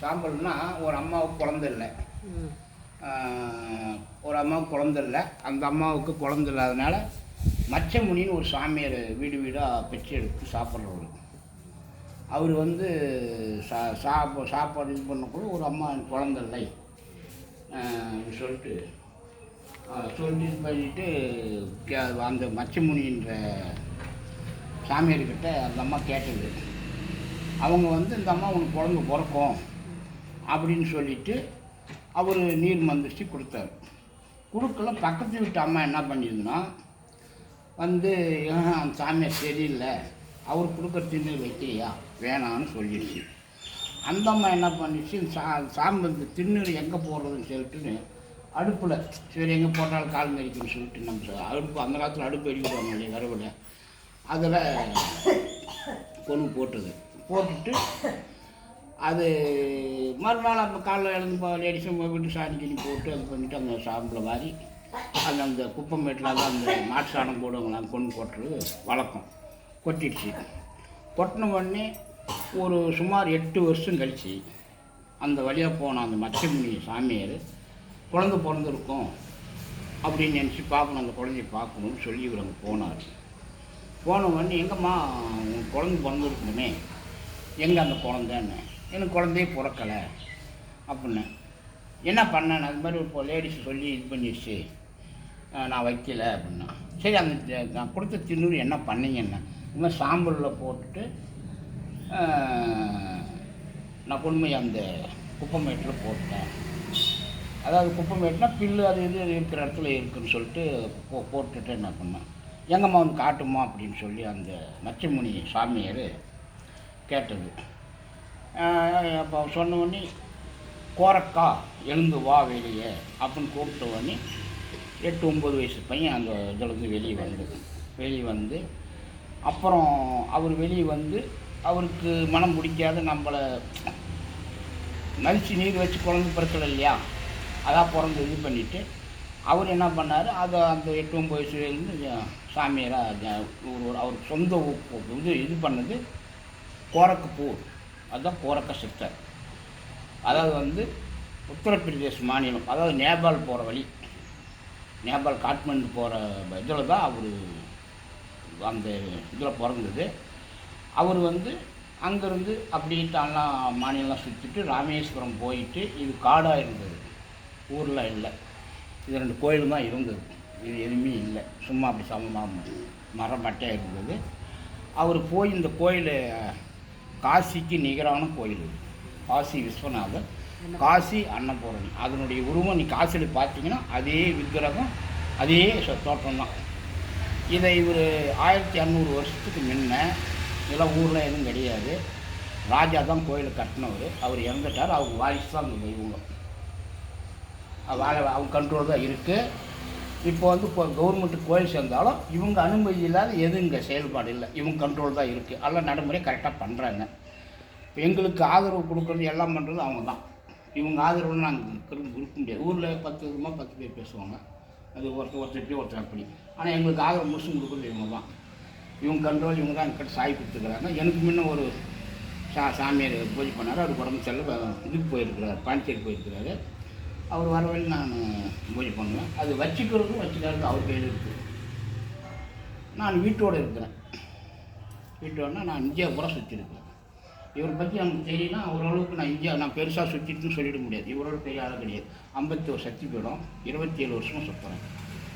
சாம்பல்னா ஒரு அம்மாவுக்கு குழந்தை இல்லை. ஒரு அம்மாவுக்கு குழந்தை இல்லை. அந்த அம்மாவுக்கு குழந்தை இல்லாதனால மச்சமுனின்னு ஒரு சாமியார் வீடு வீடாக பிச்சை எடுத்து சாப்பிட்றவர். அவர் வந்து சாப்பாடு இது பண்ணக்குள்ள ஒரு அம்மா குழந்தை இல்லை சொல்லிட்டு இது பண்ணிட்டு அந்த மச்சமுனின்ற சாமியார்கிட்ட அந்த அம்மா கேட்டது. அவங்க வந்து இந்த அம்மா உனக்கு குழந்தை பிறக்கும் அப்படின்னு சொல்லிட்டு அவர் நீர் மந்திரிச்சு கொடுத்தாரு. கொடுக்கல. பக்கத்து வீட்டு அம்மா என்ன பண்ணியிருந்தோன்னா வந்து அந்த சாமியார் சரியில்லை, அவர் கொடுக்குற திண்ணூர் வைக்கலையா வேணான்னு சொல்லிடுச்சு. அந்த அம்மா என்ன பண்ணிடுச்சு, சாம்பல் திண்ணூர் எங்கே போடுறதுன்னு சொல்லிட்டு அடுப்பில் சரி எங்கே போட்டாலும் கால் மறிக்குன்னு சொல்லிட்டு நம்ம அடுப்பு அந்த காலத்தில் அடுப்பு எரிக்கிறாங்க இல்லையா கருவில், அதில் கொண்டு போட்டுட்டு அது மறுநாள் அந்த காலைல எழுந்து லேடிஸும் வீட்டு சாணி கிணி போட்டு அது பண்ணிவிட்டு அந்த சாம்பில் வாரி அந்த குப்பை மேட்டில் தான் அந்த மாட்டு சாணம் போடுவாங்க அந்த கொண்டு போட்டுறது வழக்கம். கொட்டிடுச்சு. கொட்டின உடனே ஒரு சுமார் 8 வருஷம் கழித்து அந்த வழியாக போன அந்த மச்சமுனி சாமியார் குழந்தை பிறந்திருக்கும் அப்படின்னு நினச்சி பார்க்கணும், அந்த குழந்தைய பார்க்கணுன்னு சொல்லி இவர் அங்கே போனார். போன உடனே எங்கம்மா குழந்தை பிறந்திருக்கணுமே, எங்கே அந்த குழந்தைன்னு, எனக்கு குழந்தையே பிறக்கலை அப்படின்னு. என்ன பண்ணேன், அது மாதிரி இப்போ லேடிஸ் சொல்லி இது பண்ணிடுச்சு, நான் வைக்கலை அப்படின்னா. சரி அந்த நான் கொடுத்த திண்ணூறு என்ன பண்ணீங்கன்னா, இது மாதிரி சாம்பலில் போட்டுட்டு நான் கொண்டு போய் அந்த குப்பை மேட்டில் போட்டேன். அதாவது குப்பை மேட்டுனா பில்லு அது இது இருக்கிற இடத்துல இருக்குதுன்னு சொல்லிட்டு போட்டுட்டு என்ன பண்ணேன், எங்கம்மா வந்து காட்டுமா அப்படின்னு சொல்லி அந்த மச்சமுனி சாமியார் கேட்டது. அப்போ சொன்ன உடனே கோரக்கா எழுந்து வா வெளியே அப்படின்னு கூப்பிட்ட உடனே 8-9 வயசு பையன் அந்த இதிலேருந்து வெளியே வந்து அப்புறம் அவர் வெளியே வந்து அவருக்கு மனம் பிடிக்காத நம்மளை நலிச்சு நீர் வச்சு குழந்தை பிறக்கலை இல்லையா, அதான் பிறந்து இது பண்ணிவிட்டு அவர் என்ன பண்ணார், அதை அந்த 8-9 வயசுலேருந்து சாமியாராக அவருக்கு சொந்த இது பண்ணது கோரக்கப்பூர். அதுதான் கோரக்க சித்தர். அதாவது வந்து உத்தரப்பிரதேச மாநிலம், அதாவது நேபாள் போகிற வழி, நேபாள் காட்மண்டு போகிற இதில் தான் அவர் அந்த இதில் பிறந்தது. அவர் வந்து அங்கேருந்து அப்படின்ட்டுலாம் மாநிலம் சுற்றிட்டு ராமேஸ்வரம் போயிட்டு, இது காடாக இருந்தது, ஊரில் இல்லை, இது 2 கோயில் தான் இருந்தது, இது எதுவுமே இல்லை, சும்மா அப்படி சமமாக மரம் மட்டையாக இருந்தது. அவர் போய் இந்த கோயில் காசிக்கு நிகரான கோயில், காசி விஸ்வநாதர், காசி அன்னபூரணி, அதனுடைய உருவம் நீ காசியில் பார்த்தீங்கன்னா அதே விக்கிரகம் அதே தோற்றம் தான். இதை இவர் 1600 வருஷத்துக்கு முன்ன இதெல்லாம் ஊரில் எதுவும் கிடையாது, ராஜா தான் கோயிலை கட்டினவர். அவர் இறந்துட்டார், அவங்க வாரிசு தான் அந்த தெய்வம், அவங்க கண்ட்ரோல் தான் இருக்குது. இப்போ வந்து இப்போ கவர்மெண்ட்டு கோயில் சேர்ந்தாலும் இவங்க அனுமதி இல்லாத எதுவும் இங்கே செயல்பாடு இல்லை, இவங்க கண்ட்ரோல் தான் இருக்குது. எல்லாம் நடைமுறை கரெக்டாக பண்ணுறாங்க. இப்போ எங்களுக்கு ஆதரவு கொடுக்குறது எல்லாம் பண்ணுறது அவங்க தான். இவங்க ஆதரவு நாங்கள் கொடுக்க முடியாது. ஊரில் 10 விதமாக 10 பேர் பேசுவாங்க, அது ஒருத்தர் அப்படி. ஆனால் எங்களுக்கு ஆதரவு முழுசும் கொடுக்குறது இவங்க தான். இவங்க கண்ட்ரோல், இவங்க தான் என்கிட்ட சாய் கொடுத்துக்கிறாங்க. எனக்கு முன்ன ஒரு சாமியார் பூஜை பண்ணார், அவர் உடம்பு செல்ல இதுக்கு போயிருக்கிறார், பாண்டிச்சேரி போயிருக்கிறாரு. அவர் வர வழி நான் பூஜை பண்ணுவேன். அது வச்சுக்கிறதும் வச்சுக்கிறது அவர் கையில் இருக்குது. நான் வீட்டோடு இருக்கிறேன். வீட்டோடனா நான் இந்தியா பூரா சுற்றிருக்கேன். இவரை பற்றி நமக்கு தெரியும்னா ஓரளவுக்கு நான் பெருசாக சுற்றிட்டுன்னு சொல்லிட முடியாது. இவரோட பெரிய ஆளாக கிடையாது. 51 சக்தி பீடம், 27 வருஷமாக சுற்றுறேன்.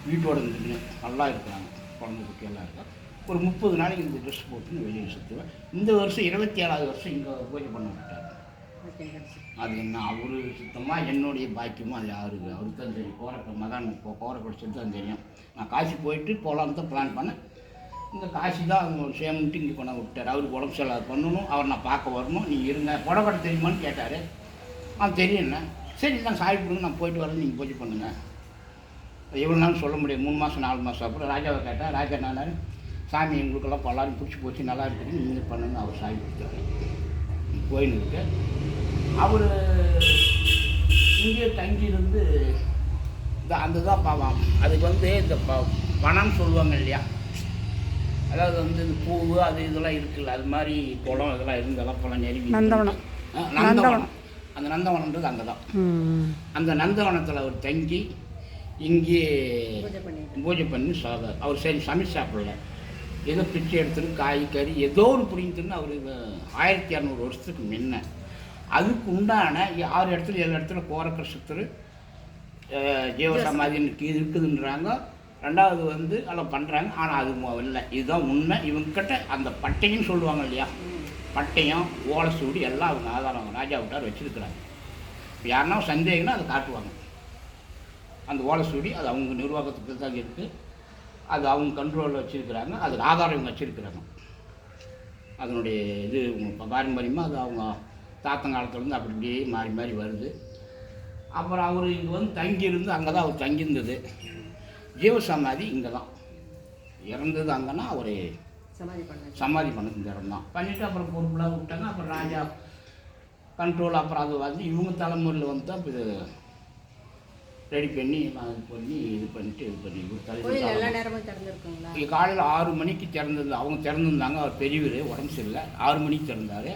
வீட்டோடு இருந்துட்டு நல்லா இருக்கிறாங்க, குழந்தை குட்டி எல்லாம் இருக்கா. ஒரு 30 நாளைக்கு இந்த ட்ரெஸ் போட்டுன்னு வெளியில் சுற்றுவேன். இந்த வருஷம் 27வது வருஷம் இங்கே பூஜை பண்ண விட்டார். அது என்ன அவர் சுத்தமாக என்னுடைய பாக்கியமாக அது அவருக்கு தான் தெரியும். கோரக்கோட சொல்லி தான் தெரியும். நான் காசி போயிட்டு போகலான்னு தான் பிளான் பண்ணேன். இந்த காசி தான் அவங்க சேமிட்டு இங்கே கொண்டாந்து விட்டார். அவருக்கு உடம்பு செலவு பண்ணணும், அவர் நான் பார்க்க வரணும், நீங்கள் இருங்க, புடக்கடை தெரியுமான்னு கேட்டார். தெரியும்ண்ணே. சரி தான் சாய் கொடுங்க, நான் போயிட்டு வரேன், நீங்கள் பூஜை பண்ணுங்கள். எவ்வளோ நாளும் சொல்ல முடியாது, 3 மாதம் 4 மாதம். அப்புறம் ராஜாவை கேட்டால் ராஜா நான் சாமி எங்களுக்கெல்லாம் பல்லாரும் பிடிச்சி போச்சு, நல்லா இருக்குது, நீங்கள் பண்ணுங்க. அவர் சாய் கொடுத்தாரு. கோயில் இருக்கு. அவர் இங்கே தங்கியிருந்து அந்த தான் பாவம். அதுக்கு வந்து இந்த பணம்னு சொல்லுவாங்க இல்லையா, அதாவது வந்து இந்த பூவு அது இதெல்லாம் இருக்குல்ல, அது மாதிரி குளம் இதெல்லாம் இருந்தெல்லாம் பழம் நெருங்கி நந்தவனம் அந்த நந்தவனன்றது அங்கே தான். அந்த நந்தவனத்தில் அவர் தங்கி இங்கே பூஜை பண்ணி அவர் சரி சமைச்சு சாப்பிடல, ஏதோ பிச்சை எடுத்துட்டு காய் கறி ஏதோ ஒரு பிடிங்கிட்டுன்னு அவர் 1200 வருஷத்துக்கு முன்ன அதுக்கு உண்டான 6 இடத்துல 7 இடத்துல கோரக்கர் ஜீவசமாதின்னு இருக்குதுன்றாங்க. ரெண்டாவது வந்து அதெல்லாம் பண்ணுறாங்க. ஆனால் அது இல்லை, இதுதான் உண்மை. இவங்கக்கிட்ட அந்த பட்டையும் சொல்லுவாங்க இல்லையா, பட்டயம் ஓலை சூடி எல்லாம் அவங்க ஆதாரம் ராஜா விட்டார் வச்சுருக்குறாங்க. இப்போ யாருன்னா சந்தேகம்னா அதை காட்டுவாங்க. அந்த ஓலை சூடி அது அவங்க நிர்வாகத்துக்கு தான் இருக்குது, அது அவங்க கண்ட்ரோலில் வச்சுருக்குறாங்க, அதுக்கு ஆதாரம் இவங்க வச்சுருக்குறாங்க. அதனுடைய இது பாரம்பரியமாக அது அவங்க தாத்தங்காலத்துலேருந்து அப்படி இப்படியே மாறி மாறி வருது. அப்புறம் அவர் இங்கே வந்து தங்கியிருந்து அங்கே தான் அவர் தங்கியிருந்தது. ஜீவசமாதி இங்கே தான் இறந்தது. அங்கேனா அவர் சமாதி பண்ணது இந்த இடம் தான் பண்ணிவிட்டு அப்புறம் பொறுப்புலாம் விட்டாங்க. அப்புறம் ராஜா கண்ட்ரோல் அப்புறம் அது வந்து இவங்க தலைமுறையில் வந்து தான் இப்போ இது ரெடி பண்ணி இது பண்ணிட்டு காலையில் 6 மணிக்கு திறந்தது. அவங்க திறந்துருந்தாங்க. அவர் பெரியவர், உடம்பு சரியில்லை, 6 மணிக்கு திறந்தார்.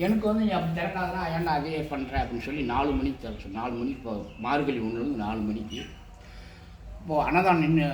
எனக்கு வந்து நீ அப்படி திறக்காதனா ஏன்னா அதே பண்ணுறேன் அப்படின்னு சொல்லி 4 மணிக்கு திறச்சு. 4 மணிக்கு இப்போ மார்கழி 1 4 மணிக்கு இப்போது அன்னதானம் நின்று